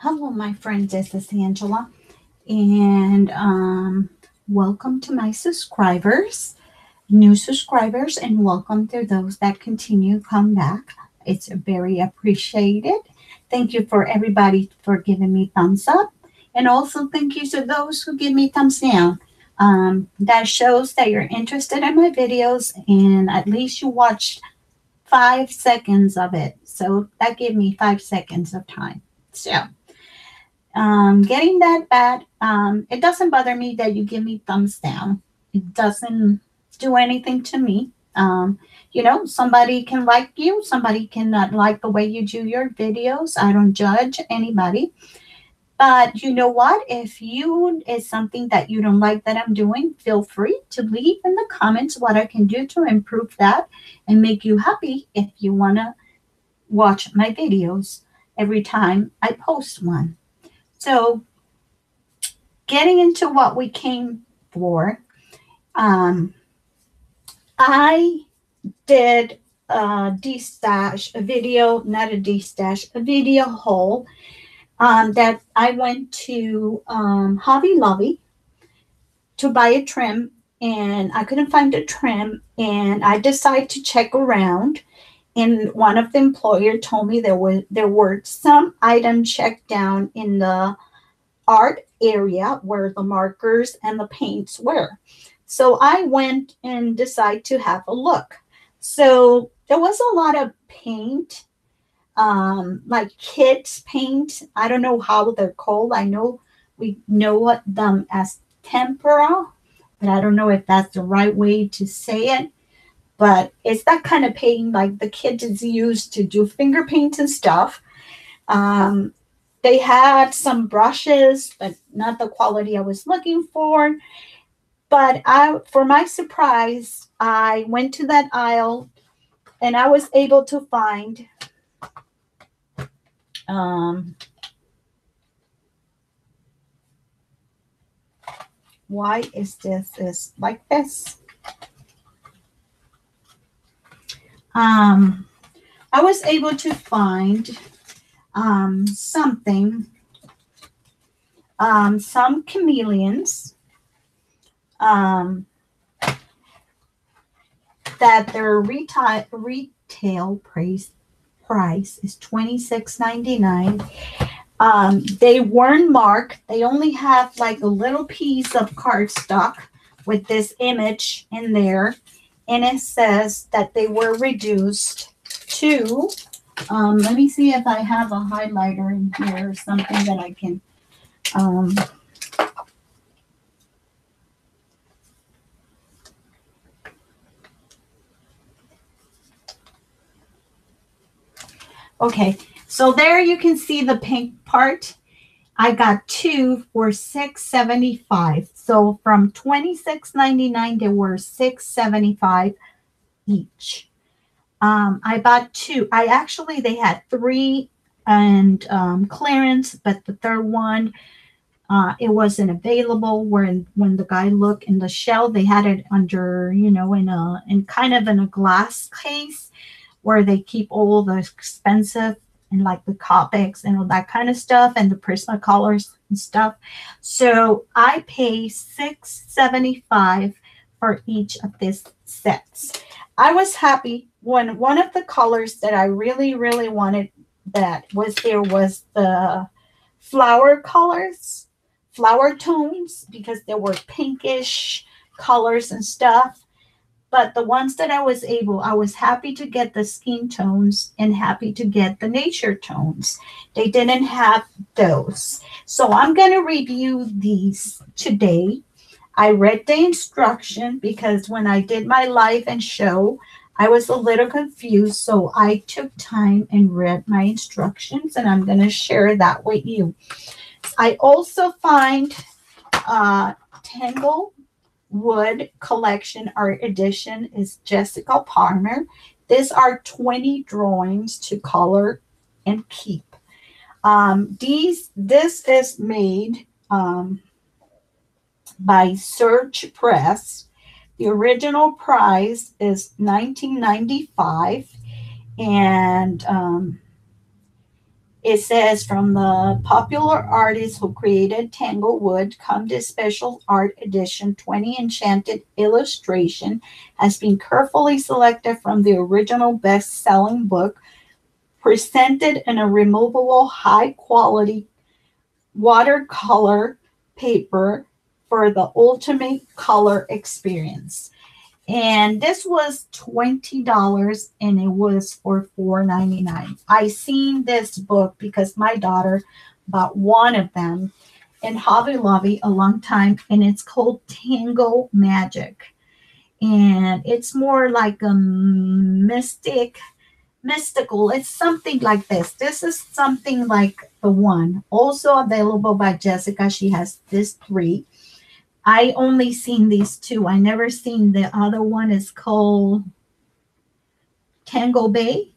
Hello, my friends. This is Angela, and welcome to my subscribers, new subscribers, and welcome to those that continue to come back. It's very appreciated. Thank you for everybody for giving me thumbs up, and also thank you to those who give me thumbs down. That shows that you're interested in my videos, and at least you watched 5 seconds of it. So that gave me 5 seconds of time. So getting that bad. It doesn't bother me that you give me thumbs down. It doesn't do anything to me. Somebody can like you, somebody cannot like the way you do your videos. I don't judge anybody. But you know what? If you is something that you don't like that I'm doing, feel free to leave in the comments what I can do to improve that and make you happy if you want to watch my videos every time I post one. So getting into what we came for, um, I did a destash, a video, not a destash, a video haul that I went to Hobby Lobby to buy a trim, and I couldn't find a trim, and I decided to check around. And one of the employer told me there were some items checked down in the art area where the markers and the paints were. So I went and decided to have a look. So there was a lot of paint, like kids paint. I don't know how they're called. I know we know them as tempera, but I don't know if that's the right way to say it. But it's that kind of paint like the kids use to do finger paints and stuff. Um, they had some brushes, but not the quality I was looking for. But for my surprise, I went to that aisle and I was able to find um, why is this like this? I was able to find something, some chameleons um, that their retail price is $26.99. They weren't marked. They only have like a little piece of cardstock with this image in there, and it says that they were reduced to. Let me see if I have a highlighter in here or something that I can. Um, okay, so there you can see the pink part. I got two for $6.75. So from $26.99, they were $6.75 each. I bought two. They had three and clearance, but the third one, it wasn't available. When the guy looked in the shelf, they had it under, in kind of in a glass case where they keep all the expensive and like the Copics and all that kind of stuff and the Prismacolors and stuff. So I pay $6.75 for each of these sets. I was happy when one of the colors that I really, really wanted that was there was the flower colors, flower tones, because there were pinkish colors and stuff. But the ones that I was happy to get the skin tones and happy to get the nature tones. They didn't have those. So I'm going to review these today. I read the instruction because when I did my live and show, I was a little confused. So I took time and read my instructions, and I'm going to share that with you. I also find Tangle Wood Collection Art Edition is Jessica Palmer. These are 20 drawings to color and keep. This is made by Search Press. The original price is $19.95, and It says, from the popular artist who created Tanglewood, come this special art edition 20 enchanted illustration has been carefully selected from the original best-selling book, presented in a removable high-quality watercolor paper for the ultimate color experience. And this was $20 and it was for $4.99. I seen this book because my daughter bought one of them in Hobby Lobby a long time, and it's called Tango Magic. And it's more like a mystical. It's something like this. This is something like the one. Also available by Jessica. She has this 3. I only seen these 2. I never seen the other one. Is called Tango Bay,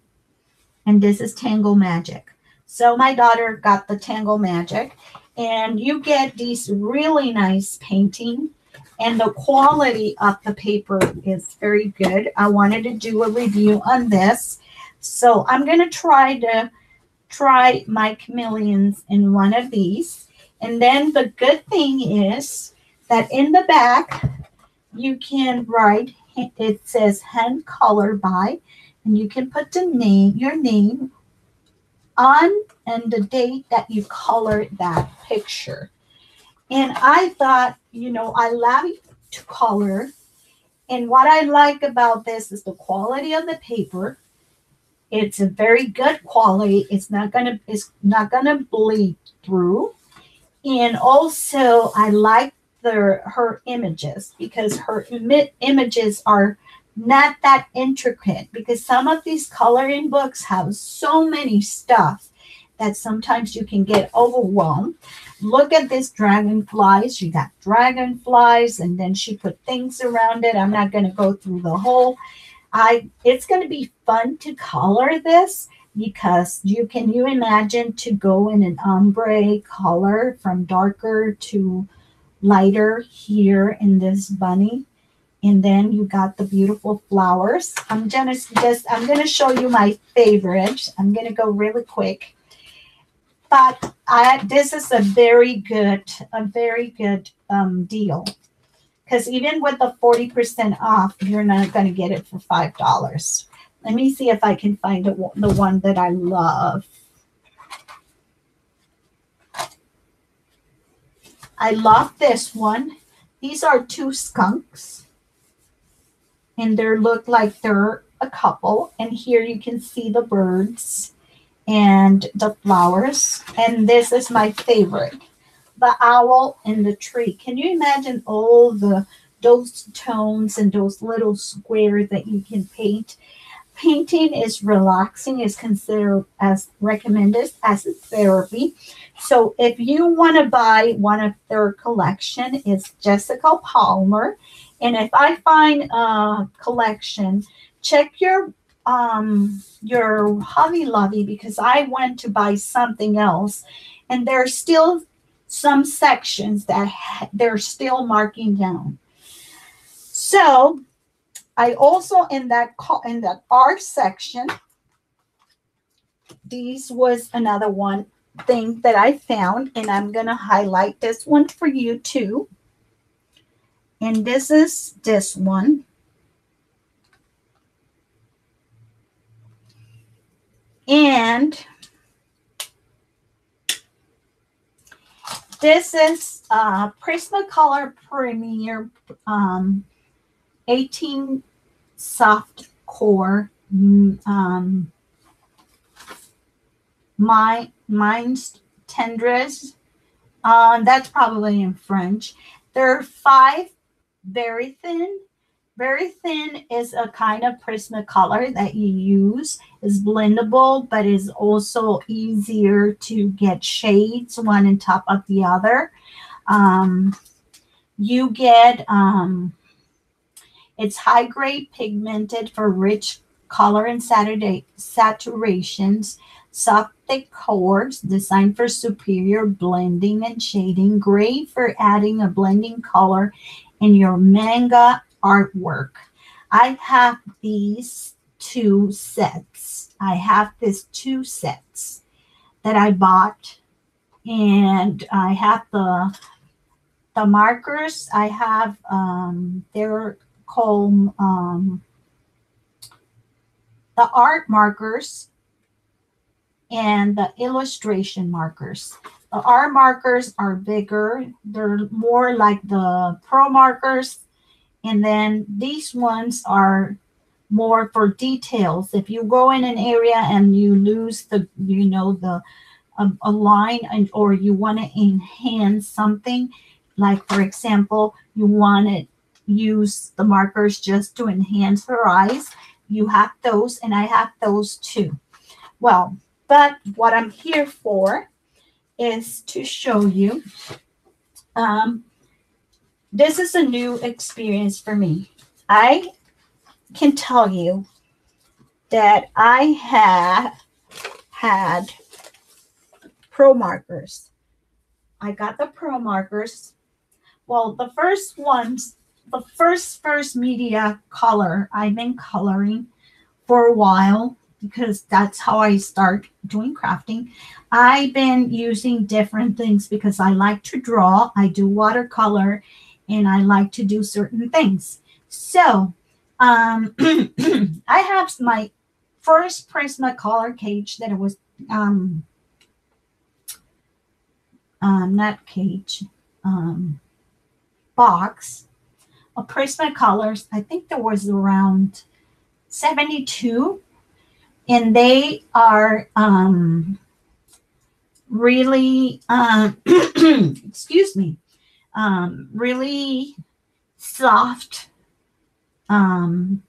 and this is Tango Magic. So my daughter got the Tango Magic, and you get these really nice painting, and the quality of the paper is very good. I wanted to do a review on this, so I'm going to try my chameleons in one of these. And then the good thing is that in the back, you can write, it says hand color by, and you can put the name, your name on, and the date that you colored that picture. And I thought, I love to color. And what I like about this is the quality of the paper. It's a very good quality. It's not gonna bleed through. And also I like her images, because her images are not that intricate, because some of these coloring books have so many stuff that sometimes you can get overwhelmed. Look at this dragonflies. You got dragonflies, and then she put things around it. I'm not going to go through the whole. It's going to be fun to color this, because you imagine to go in an ombre color from darker to lighter here in this bunny, and then you got the beautiful flowers. I'm gonna show you my favorites. I'm gonna go really quick, but this is a very good deal, because even with the 40% off, you're not gonna get it for $5. Let me see if I can find the one that I love. I love this one. These are 2 skunks, and they look like they're a couple. And here you can see the birds and the flowers. And this is my favorite, the owl in the tree. Can you imagine all those tones and those little squares that you can paint? Painting is relaxing, is considered as recommended as a therapy. So if you want to buy one of their collection, it's Jessica Palmer. And if I find a collection, check your Hobby Lobby, because I went to buy something else, and there's still some sections that they're still marking down. So I also in that art section, these was another one thing that I found, and I'm gonna highlight this one for you too. And this is this one. And this is Prismacolor Premier 18 soft core Mine's tendres. That's probably in French. There are 5 very thin. Very thin is a kind of Prismacolor that you use. Is blendable, but is also easier to get shades one on top of the other. You get it's high grade pigmented for rich color and saturations. Soft thick cores designed for superior blending and shading. Great for adding a blending color in your manga artwork. I have these 2 sets. that I bought, and I have the markers. I have they're called the art markers and the illustration markers. The art markers are bigger. They're more like the pro markers. And then these ones are more for details. If you go in an area and you lose the, a line, or you want to enhance something, like for example, you want to use the markers just to enhance her eyes, you have those, and I have those too. Well, but what I'm here for is to show you. This is a new experience for me. I can tell you that I have had pro markers. I got the pro markers. Well, the first ones, the first media color, I've been coloring for a while because that's how I start doing crafting. I've been using different things because I like to draw. I do watercolor, and I like to do certain things. So I have my first Prismacolor cage that it was not cage, box of Prismacolors. I think there was around 72, and they are really excuse me, really soft. And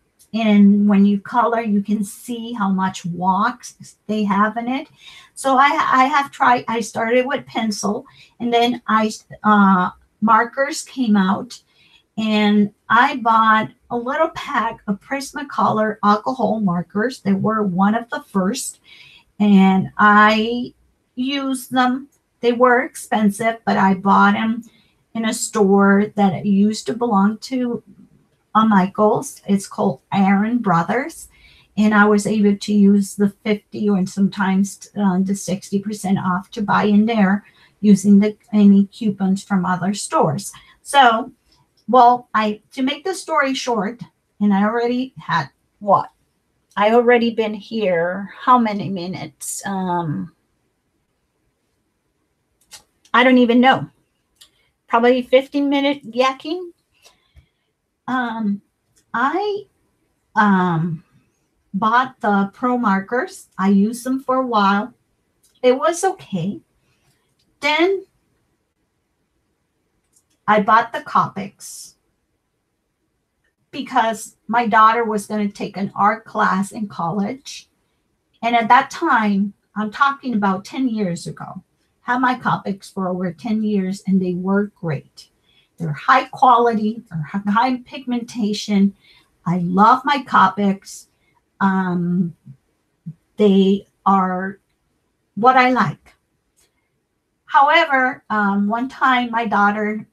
when you color, you can see how much wax they have in it. So I have tried. I started with pencil, and then markers came out, and I bought a little pack of Prismacolor alcohol markers. They were one of the first, and I used them. They were expensive, but I bought them in a store that used to belong to Michael's. It's called Aaron Brothers, and I was able to use the 50 or sometimes the 60% off to buy in there using any coupons from other stores. So, well, to make the story short, and I already had what? I already been here how many minutes? I don't even know. Probably 15-minute yakking. I bought the pro markers. I used them for a while. It was okay. Then I bought the Copics because my daughter was going to take an art class in college. And at that time, I'm talking about 10 years ago, had my Copics for over 10 years, and they were great. They're high quality, they're high pigmentation. I love my Copics. They are what I like. However, one time my daughter,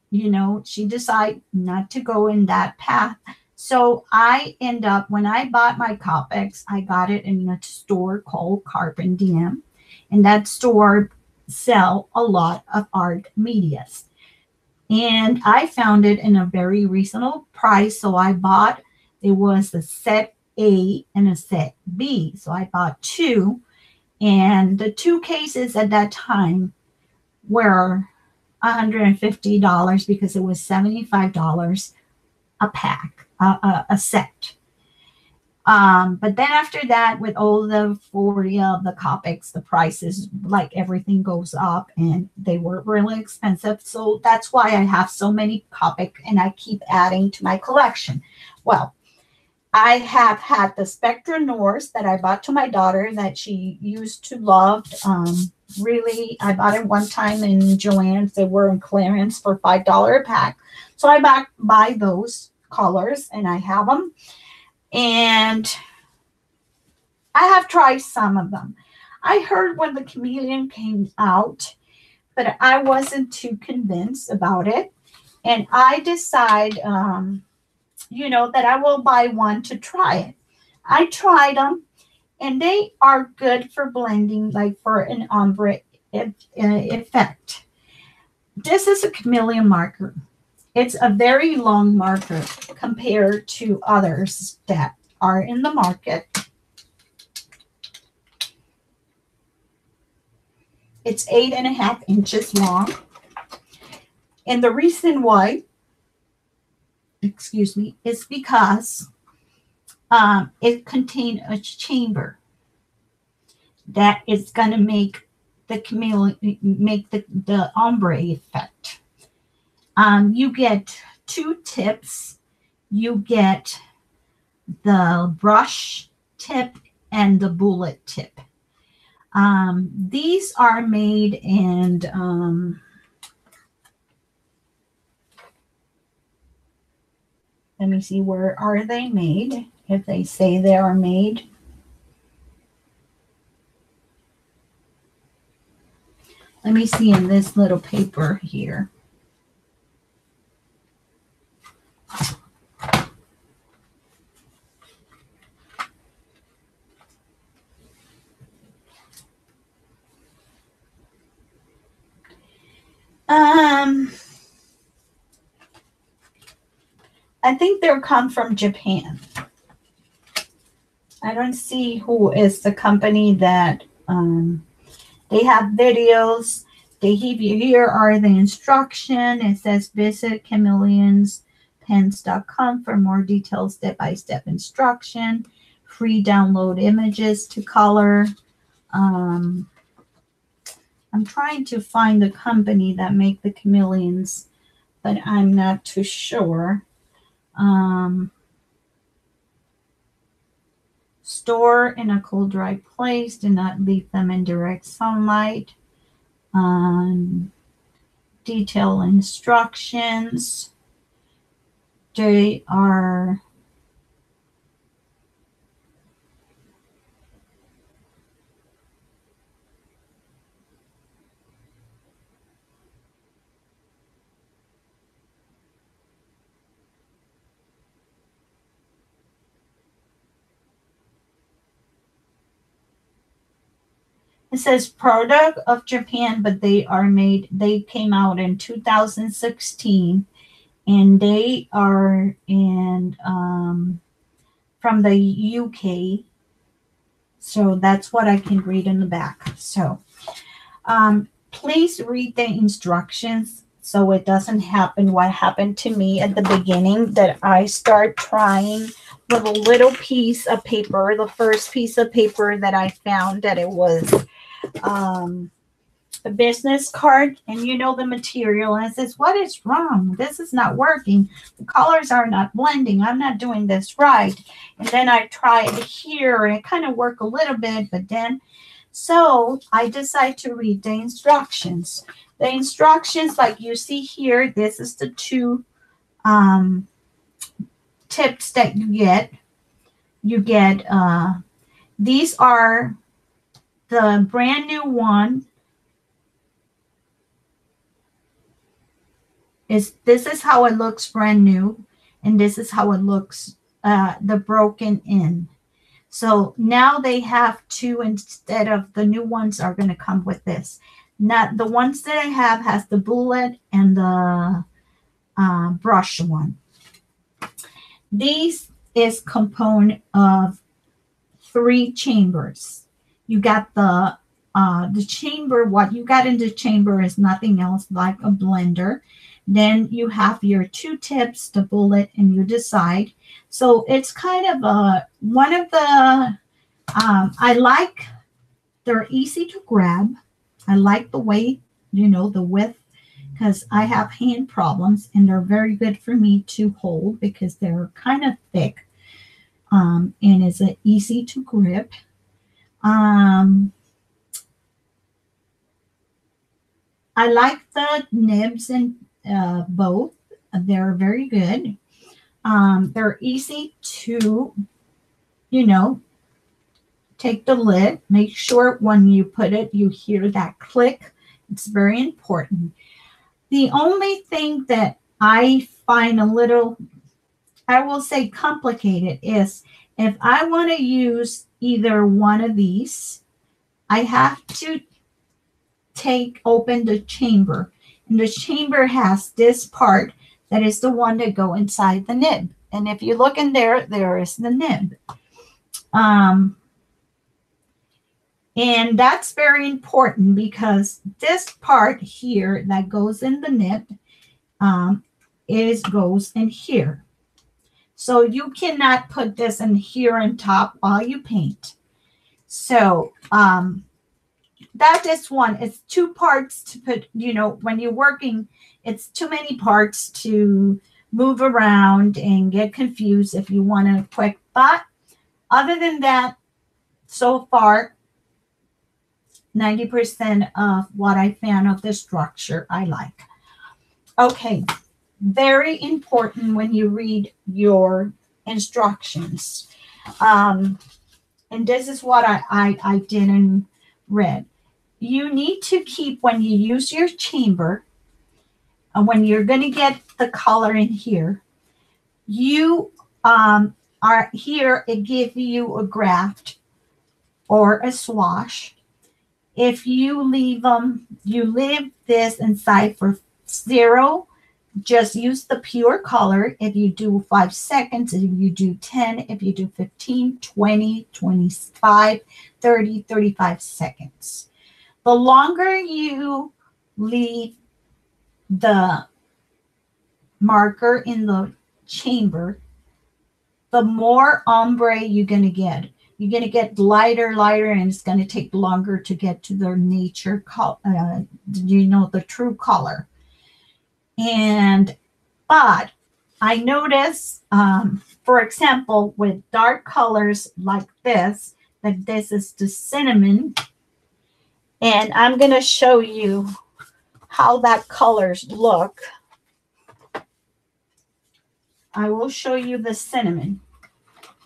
she decided not to go in that path. So I end up, when I bought my Copics, I got it in a store called Carpen Diem. And that store sell a lot of art medias. And I found it in a very reasonable price. So I bought, it was a set A and a set B. So I bought two. And the two cases at that time were $150 because it was $75 a pack, a set. But then after that, with all the 40 of the Copics, the prices, like everything goes up, and they were really expensive. So that's why I have so many Copic, and I keep adding to my collection. Well, I have had the Spectra Noirs that I bought to my daughter that she used to love. Really, I bought it one time in Joann's. They were in clearance for $5 a pack. So I buy those colors, and I have them. And I have tried some of them. I heard when the Chameleon came out, but I wasn't too convinced about it. And I decide, that I will buy one to try it. I tried them, And they are good for blending, like for an ombre effect. This is a Chameleon marker. It's a very long marker compared to others that are in the market. It's 8.5 inches long. And the reason why, excuse me, is because it contains a chamber that is going to make the chameleon, make the ombre effect. You get 2 tips. You get the brush tip and the bullet tip. These are made in let me see, where are they made? If they say they are made. Let me see in this little paper here. I think they'll come from Japan. I don't see who is the company that they have videos. They give you, here are the instruction. It says visit chameleonspens.com for more detailed step-by-step instruction. Free download images to color. I'm trying to find the company that make the chameleons, but I'm not too sure. Store in a cool, dry place. Do not leave them in direct sunlight. Detailed instructions. They are it says product of Japan, but they came out in 2016, and they are in from the UK. So that's what I can read in the back. So please read the instructions so it doesn't happen what happened to me at the beginning, that I start trying with a little piece of paper, the first piece of paper that I found, that it was a business card, and you know the material, and it says, what is wrong? This is not working. The colors are not blending. I'm not doing this right. And then I tried here, and it kind of worked a little bit, but then, so I decided to read the instructions. The instructions, like you see here, this is the 2 tips that you get. You get, these are the brand new one. This is how it looks brand new, and this is how it looks the broken in. So now they have 2 instead of the new ones are going to come with this. Not the ones that I have has the bullet and the brush one. These is component of 3 chambers. You got the chamber. What you got in the chamber is nothing else like a blender. Then you have your 2 tips, the bullet, and you decide. So it's kind of one of the, I like, they're easy to grab. I like the way, the width, because I have hand problems, and they're very good for me to hold because they're kind of thick, and it's easy to grip. I like the nibs and both. They're very good. They're easy to, take the lid. Make sure when you put it, you hear that click. It's very important. The only thing that I find a little, I will say complicated, is If I want to use either one of these, I have to open the chamber. And the chamber has this part that is the one that go inside the nib. And if you look in there, there is the nib. And that's very important because this part here that goes in the nib goes in here. So you cannot put this in here on top while you paint. So that is one. It's two parts to put, when you're working, it's too many parts to move around and get confused if you want to quick. But other than that, so far, 90% of what I found of the structure I like. Okay, very important when you read your instructions. And this is what I didn't read. You need to keep, when you use your chamber, when you're going to get the color in here, you are here, it gives you a graft or a swash. If you leave this inside for 0, just use the pure color. If you do 5 seconds, if you do 10, if you do 15, 20, 25, 30, 35 seconds. The longer you leave the marker in the chamber, the more ombre you're going to get. You're going to get lighter, and it's going to take longer to get to the nature color, the true color. But I notice, for example, with dark colors like this, that this is the cinnamon. And I'm going to show you how that colors look. I will show you the cinnamon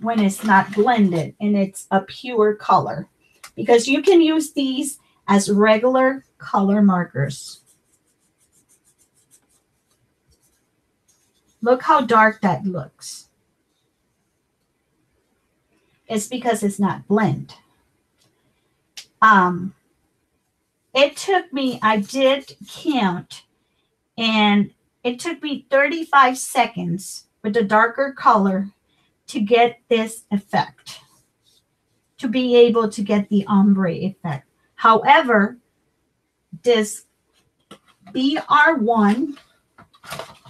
when it's not blended and it's a pure color, because you can use these as regular color markers. Look how dark that looks. It's because it's not blend. It took me, I did count, and it took me 35 seconds with the darker color to get this effect, to be able to get the ombre effect. However, this BR1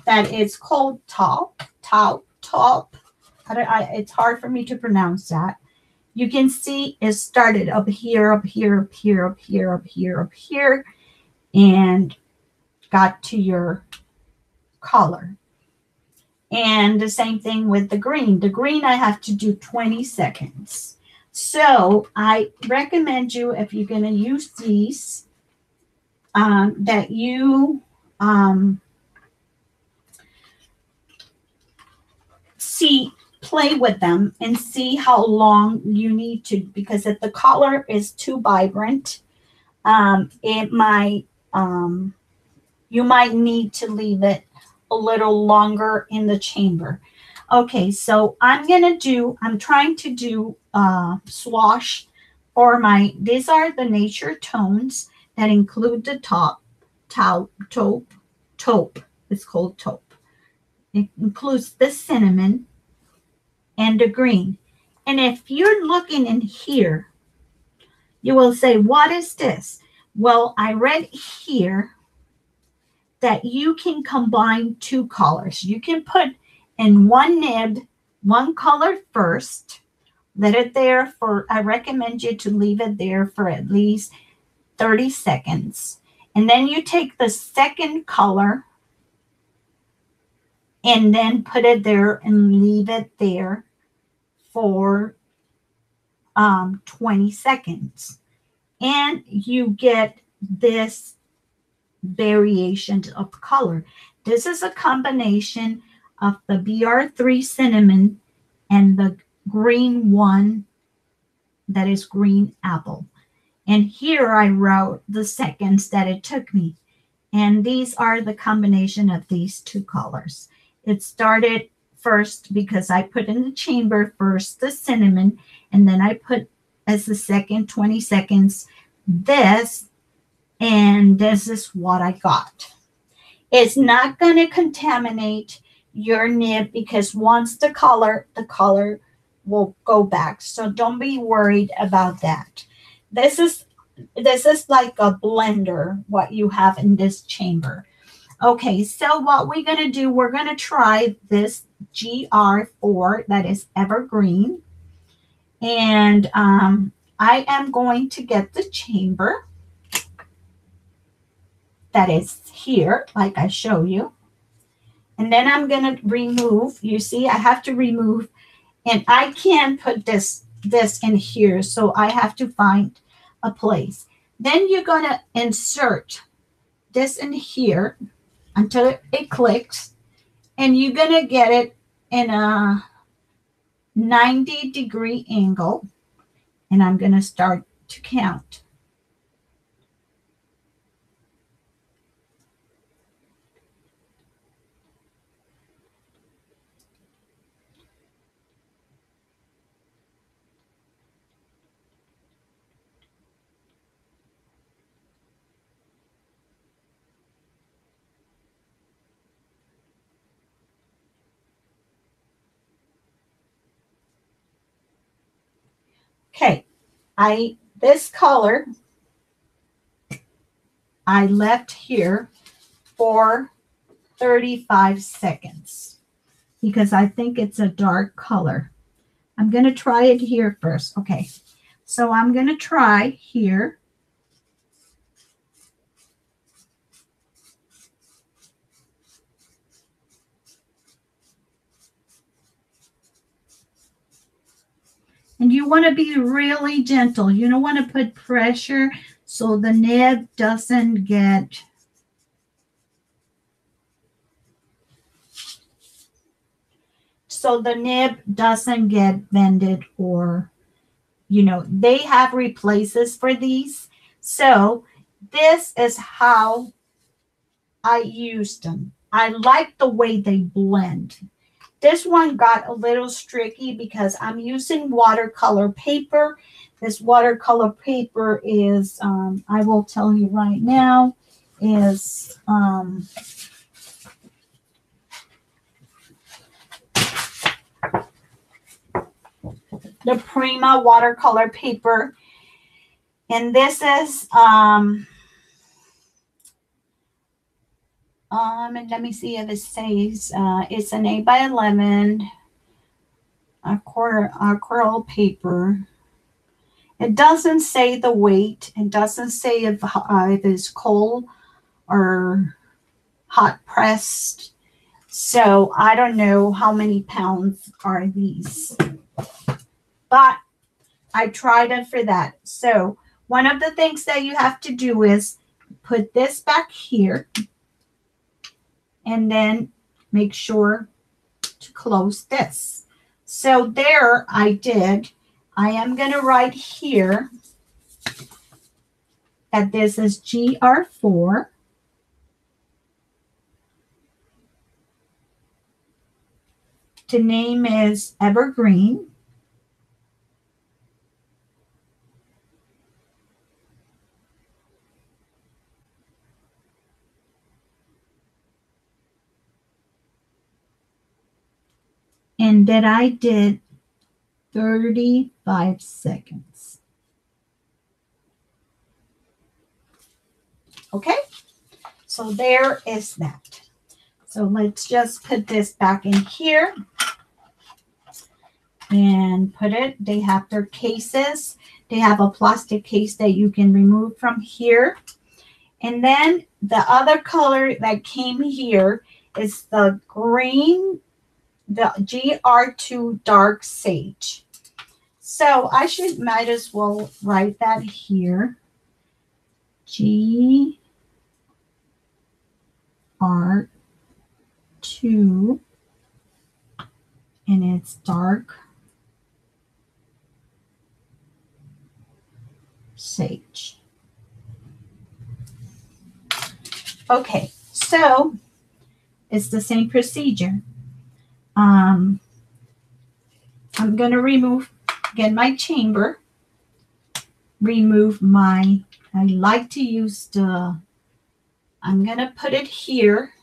that is called taupe, it's hard for me to pronounce that. You can see it started up here, and got to your color. And the same thing with the green. The green I have to do 20 seconds. So I recommend you, if you're going to use these, that you play with them and see how long you need to, because if the color is too vibrant, you might need to leave it a little longer in the chamber. Okay, so I'm trying to do swash for these are the nature tones that include the taupe. It's called taupe. It includes the cinnamon and the green. And if you're looking in here, you will say, what is this? Well, I read here that you can combine 2 colors. You can put in one nib, one color first, let it there I recommend you to leave it there for at least 30 seconds. And then you take the second color and then put it there and leave it there for 20 seconds. And you get this variation of color. This is a combination of the BR3 cinnamon and the green one that is green apple. And here I wrote the seconds that it took me. And these are the combination of these 2 colors. It started first, because I put in the chamber first the cinnamon, and then I put as the second 20 seconds this, and this is what I got. It's not going to contaminate your nib, because once the color will go back. So don't be worried about that. This is like a blender, what you have in this chamber. Okay, so what we're going to do, we're going to try this GR4 that is evergreen. And I am going to get the chamber that is here, like I show you. And then I'm going to remove, you see, I have to remove, and I can't put this in here, so I have to find a place. Then you're going to insert this in here until it clicks, and you're going to get it in a 90-degree angle, and I'm going to start to count. Okay, this color I left here for 35 seconds because I think it's a dark color. I'm going to try it here first. Okay, so I'm going to try here. And you want to be really gentle. You don't want to put pressure so the nib doesn't get bended, or, you know, they have replaces for these. So this is how I use them. I like the way they blend. This one got a little streaky because I'm using watercolor paper. This watercolor paper is, I will tell you right now, is the Prima watercolor paper. And this is, and let me see if it says, it's an 8x11 acrylic paper. It doesn't say the weight. It doesn't say if it's cold or hot pressed. So I don't know how many pounds are these. But I tried it for that. So one of the things that you have to do is put this back here, and then make sure to close this. So there I did. I am going to write here that this is GR4. The name is Evergreen. And that I did 35 seconds. Okay, so there is that. So let's just put this back in here and put it. They have their cases. They have a plastic case that you can remove from here. And then the other color that came here is the green, the GR2 Dark Sage. So I might as well write that here. GR2, and it's Dark Sage. Okay, so it's the same procedure. I'm going to remove again my chamber. Remove my, I like to use the, I'm going to put it here,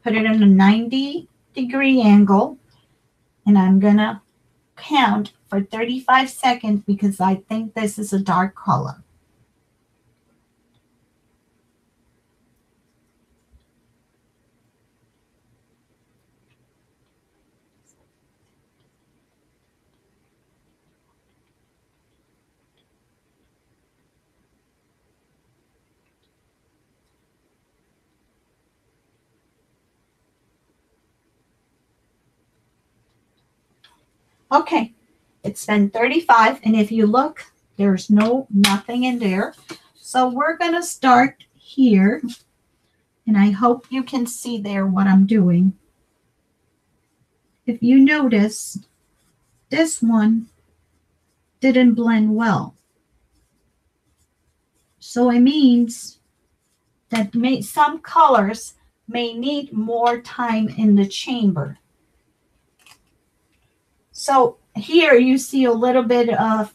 put it in a 90-degree angle, and I'm going to count for 35 seconds because I think this is a dark color. Okay, it's been 35, and if you look, there's nothing in there. So we're going to start here, and I hope you can see there what I'm doing. If you notice, this one didn't blend well. So it means that some colors may need more time in the chamber. So here you see a little bit of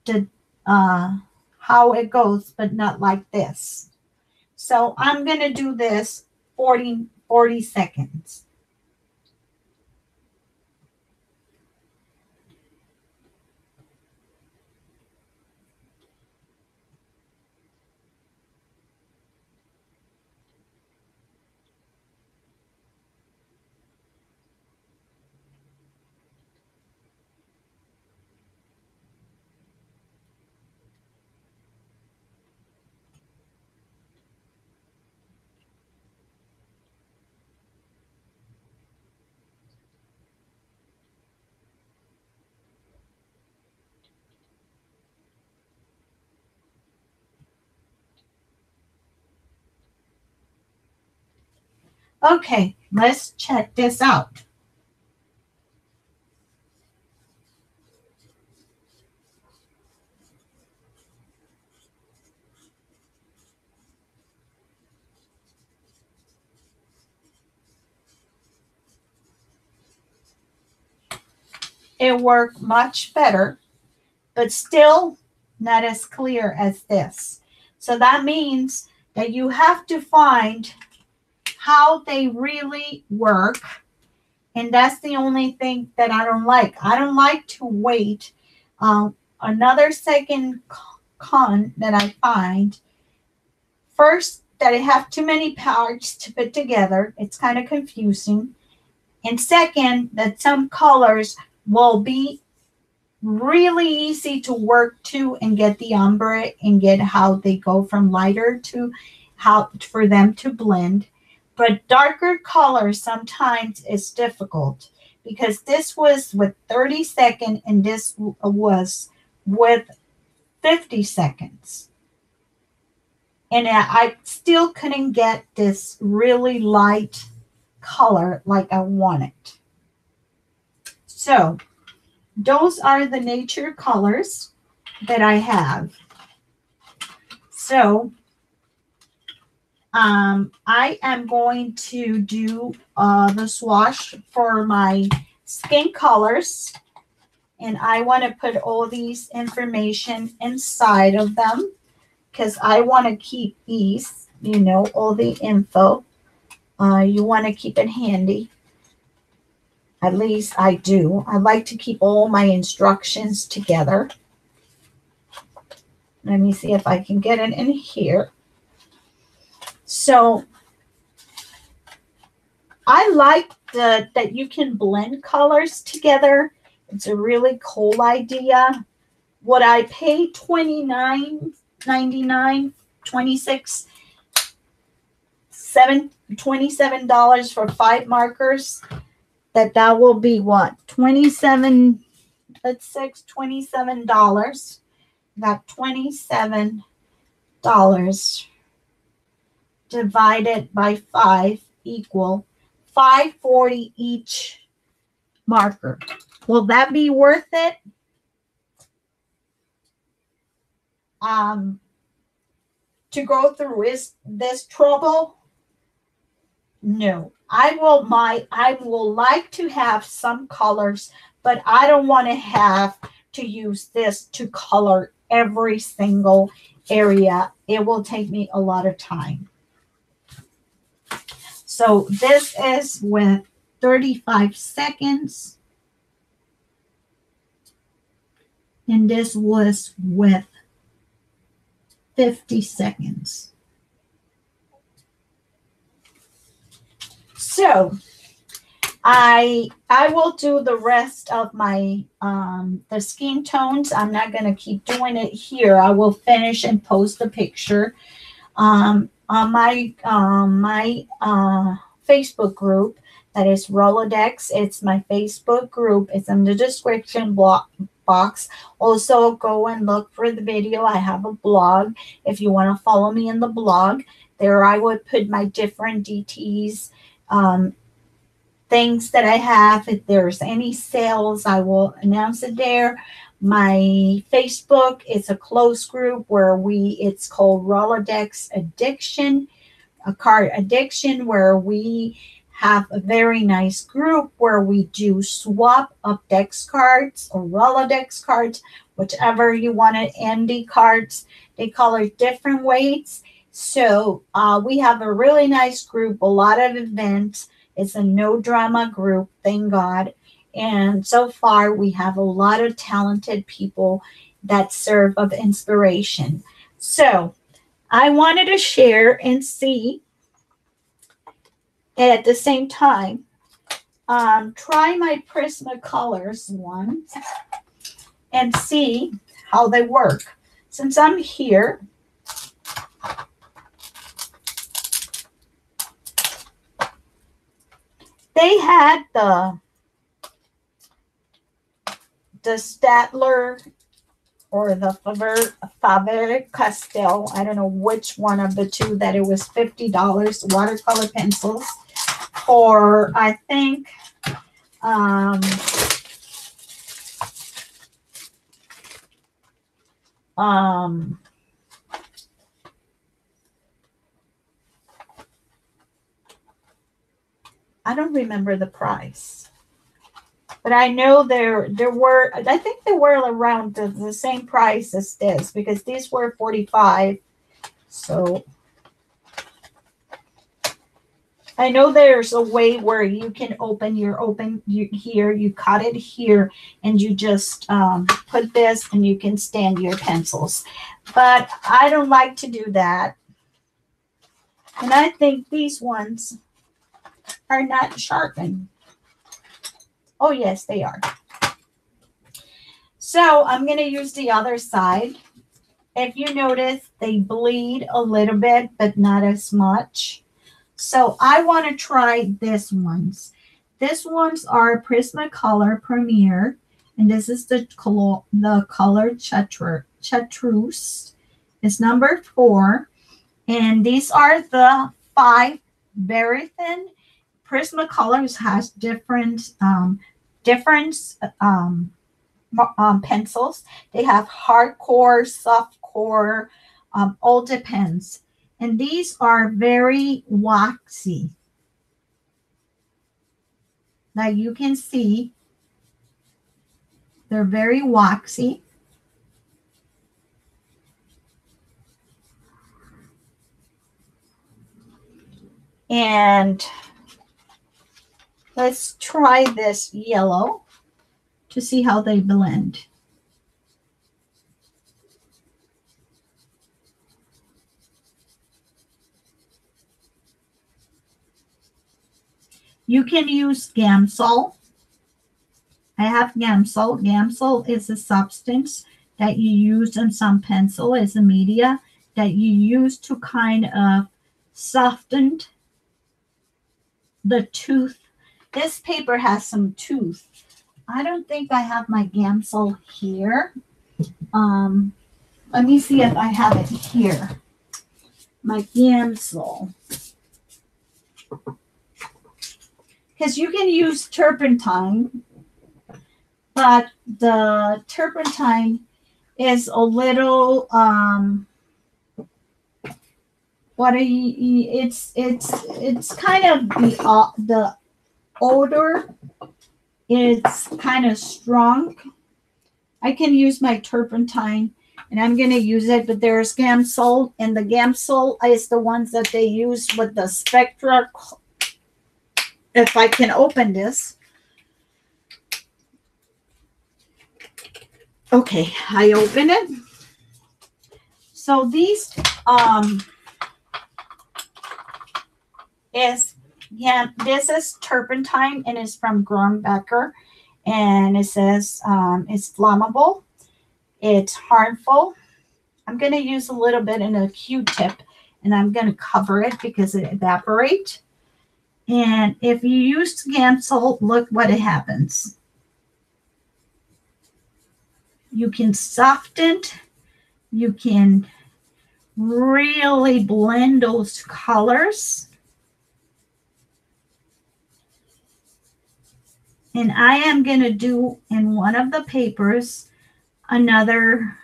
the how it goes, but not like this. So I'm going to do this 40 seconds. Okay, let's check this out. It worked much better, but still not as clear as this. So that means that you have to find how they really work. And that's the only thing that I don't like. I don't like to wait. Another second con that I find, first, that I have too many parts to put together. It's kind of confusing. And second, that some colors will be really easy to work to and get the ombre and get how they go from lighter to how for them to blend. But darker colors sometimes is difficult because this was with 30 seconds and this was with 50 seconds. And I still couldn't get this really light color like I wanted. So those are the nature colors that I have. So I am going to do the swatch for my skin colors. And I want to put all these information inside of them because I want to keep these, all the info. You want to keep it handy. At least I do. I like to keep all my instructions together. Let me see if I can get it in here. So I like that you can blend colors together. It's a really cool idea. Would I pay $29.99, $27 for 5 markers? That will be what? $27. Got $27 divided by 5 equal $5.40 each marker. Will that be worth it? To go through this trouble? No, I will like to have some colors, but I don't want to have to use this to color every single area. It will take me a lot of time. So this is with 35 seconds, and this was with 50 seconds. So I will do the rest of my the skin tones. I'm not going to keep doing it here. I will finish and post the picture on my Facebook group. That is Rolodex. It's my Facebook group. It's in the description box. Also, go and look for the video. I have a blog. If you want to follow me in the blog, there I would put my different DTs, things that I have. If there's any sales, I will announce it there. My Facebook is a closed group where it's called Rolodex Addiction, a card addiction, where we have a very nice group where we do swap of Dex cards or Rolodex cards, whichever you want it, Andy cards. They color different weights. So we have a really nice group, a lot of events. It's a no drama group, thank God. And so far, we have a lot of talented people that serve of inspiration. So I wanted to share and see at the same time, try my Prismacolors ones and see how they work. Since I'm here, they had the Statler or the Faber-Castell. I don't know which one of the two that it was $50 watercolor pencils for, I think, I don't remember the price. But I know there were, I think they were around the same price as this, because these were 45. So I know there's a way where you can here, you cut it here, and you just put this and you can stand your pencils. But I don't like to do that. And I think these ones are not sharpened. Oh, yes, they are. So I'm going to use the other side. If you notice, they bleed a little bit, but not as much. So I want to try this ones. These ones are Prismacolor Premier, and this is the color Chartreuse. It's number 4, and these are the 5 Veritin. Prismacolors has different pencils. They have hardcore, softcore, all depends. And these are very waxy. Like you can see, they're very waxy. And let's try this yellow to see how they blend. You can use Gamsol. I have Gamsol. Gamsol is a substance that you use in some pencil as a media that you use to kind of soften the tooth. This paper has some tooth. I don't think I have my Gamsol here. Let me see if I have it here. My Gamsol. Because you can use turpentine, but the turpentine is a little but it's kind of the odor. It's kind of strong. I can use my turpentine, and I'm going to use it, but there's Gamsol, and the Gamsol is the ones that they use with the Spectra. If I can open this. Okay, I open it. So these this is turpentine, and it's from Grumbecker, and it says it's flammable, it's harmful. I'm going to use a little bit in a Q-tip, and I'm going to cover it because it evaporates. And if you use Gamsol, look what it happens. You can soften, you can really blend those colors. And I am going to do in one of the papers another.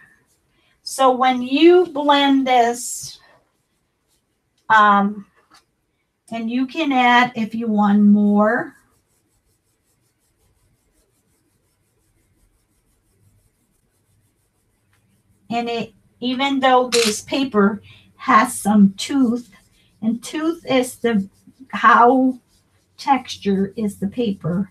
So when you blend this, and you can add if you want more. And it, even though this paper has some tooth, and tooth is the how texture is the paper,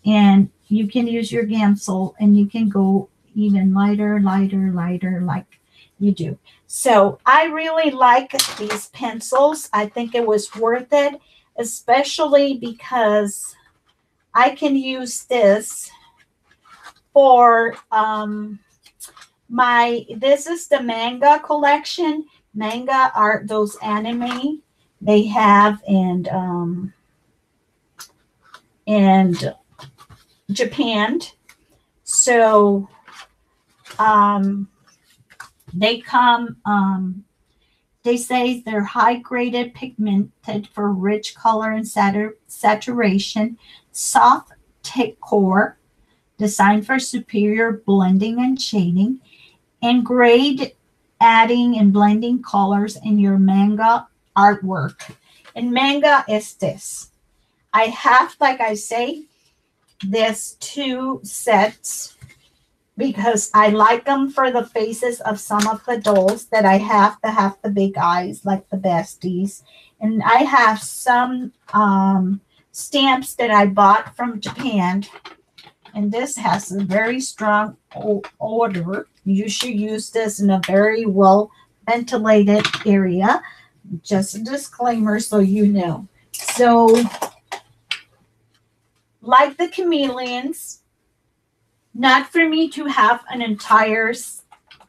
and you can use your Gamsol, and you can go even lighter, lighter, lighter, like you do. So I really like these pencils. I think it was worth it, especially because I can use this for this is the manga collection. Manga are those anime they have in Japan. So they come, they say they're high-graded pigmented for rich color and saturation, soft core, designed for superior blending and shading, and grade adding and blending colors in your manga artwork. And manga is this. I have, like I say, this 2 sets because I like them for the faces of some of the dolls that I have to have the big eyes, like the besties. And I have some stamps that I bought from Japan. And this has a very strong odor. You should use this in a very well ventilated area. Just a disclaimer so you know. So, like the Chameleons, not for me to have an entire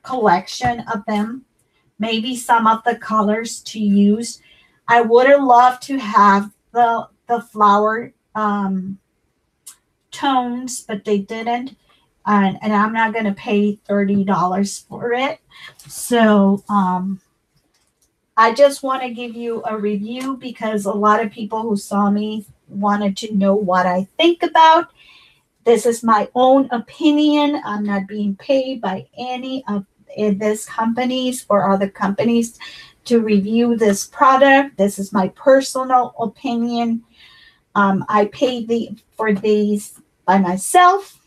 collection of them. Maybe some of the colors to use. I would have loved to have the flower tones, but they didn't. And I'm not going to pay $30 for it. So I just want to give you a review because a lot of people who saw me wanted to know what I think about. This is my own opinion. I'm not being paid by any of these companies or other companies to review this product. This is my personal opinion. I paid for these by myself,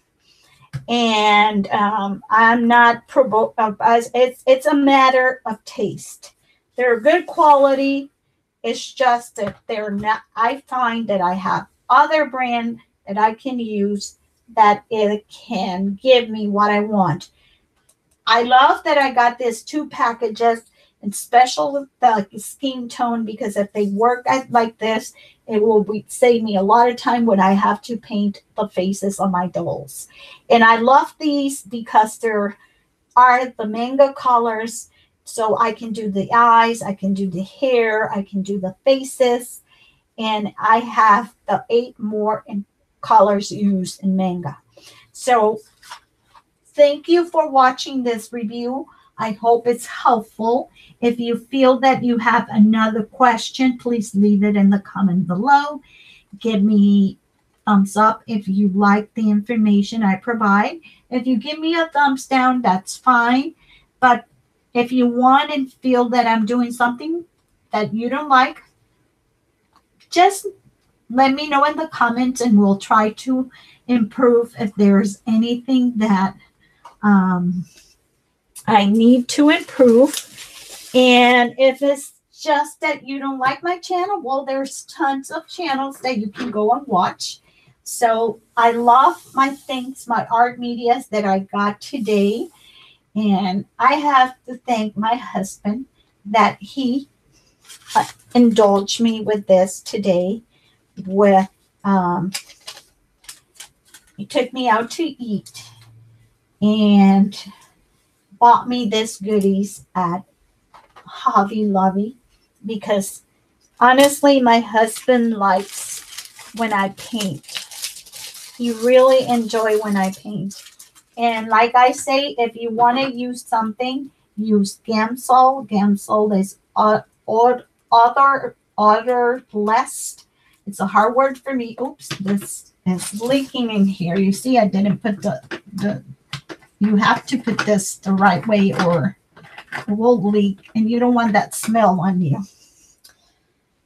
and I'm not it's a matter of taste. They're good quality. It's just that they're not. I find that I have other brand that I can use that it can give me what I want. I love that I got these 2 packages and special the skin tone, because if they work like this, it will save me a lot of time when I have to paint the faces on my dolls. And I love these because there are the manga colors, so I can do the eyes, I can do the hair, I can do the faces, and I have the 8 more colors used in manga. So thank you for watching this review. I hope it's helpful. If you feel that you have another question, please leave it in the comment below. Give me thumbs up if you like the information I provide. If you give me a thumbs down, that's fine. But if you want and feel that I'm doing something that you don't like, just let me know in the comments and we'll try to improve if there's anything that I need to improve. And if it's just that you don't like my channel, well, there's tons of channels that you can go and watch. So I love my things, my art medias that I got today. And I have to thank my husband that he indulged me with this today. With he took me out to eat and bought me this goodies at Hobby Lobby, because honestly my husband likes when I paint. He really enjoy when I paint. And like I say, if you want to use something, use Gamsol. Gamsol is odorless. It's a hard word for me. Oops, this is leaking in here. You see, I didn't put the you have to put this the right way or it will leak, and you don't want that smell on you.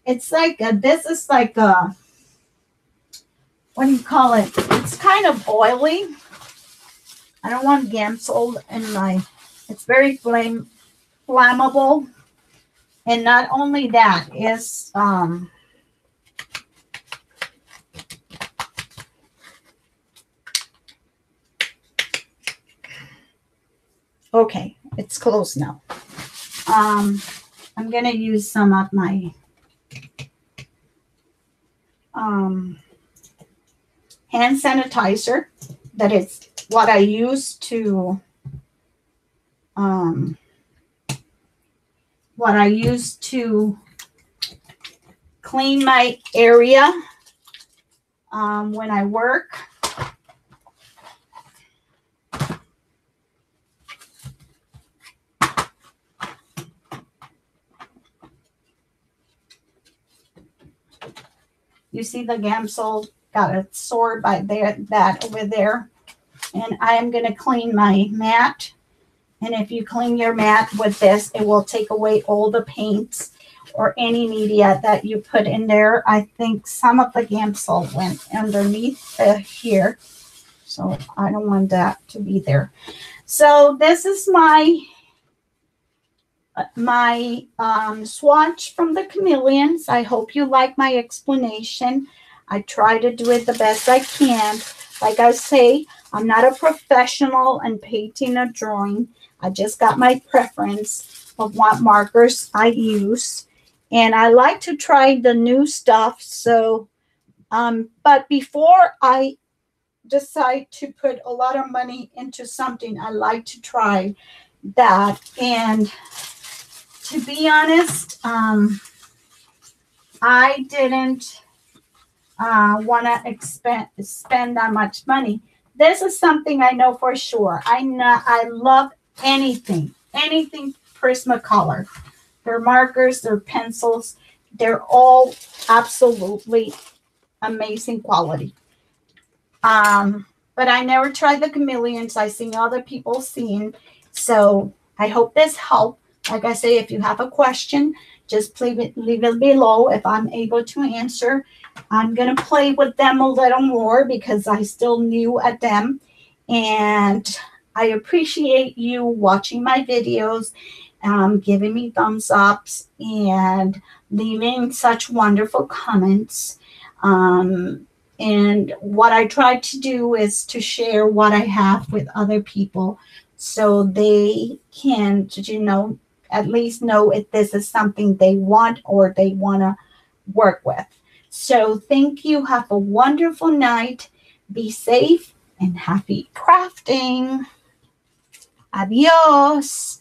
It's like this is like a, what do you call it? It's kind of oily. I don't want Gamsol in my, it's very flammable. And not only that, is okay, it's closed now. I'm gonna use some of my hand sanitizer. That is what I use to clean my area when I work. You see the Gamsol got a sword by there, that over there. And I am going to clean my mat. And if you clean your mat with this, it will take away all the paints or any media that you put in there. I think some of the Gamsol went underneath here. So I don't want that to be there. So this is my swatch from the Chameleons. I hope you like my explanation. I try to do it the best I can. Like I say, I'm not a professional in painting or drawing. I just got my preference of what markers I use. And I like to try the new stuff. So, but before I decide to put a lot of money into something, I like to try that. And to be honest, I didn't want to spend that much money. This is something I know for sure. I love anything Prismacolor. Their markers, their pencils, they're all absolutely amazing quality. But I never tried the Chameleons. I seen other people seeing. So I hope this helped. Like I say, if you have a question, just leave it below. If I'm able to answer, I'm going to play with them a little more because I still new at them. And I appreciate you watching my videos, giving me thumbs ups, and leaving such wonderful comments. And what I try to do is to share what I have with other people so they can, at least know if this is something they want or they want to work with. So thank you. Have a wonderful night. Be safe and happy crafting. Adios.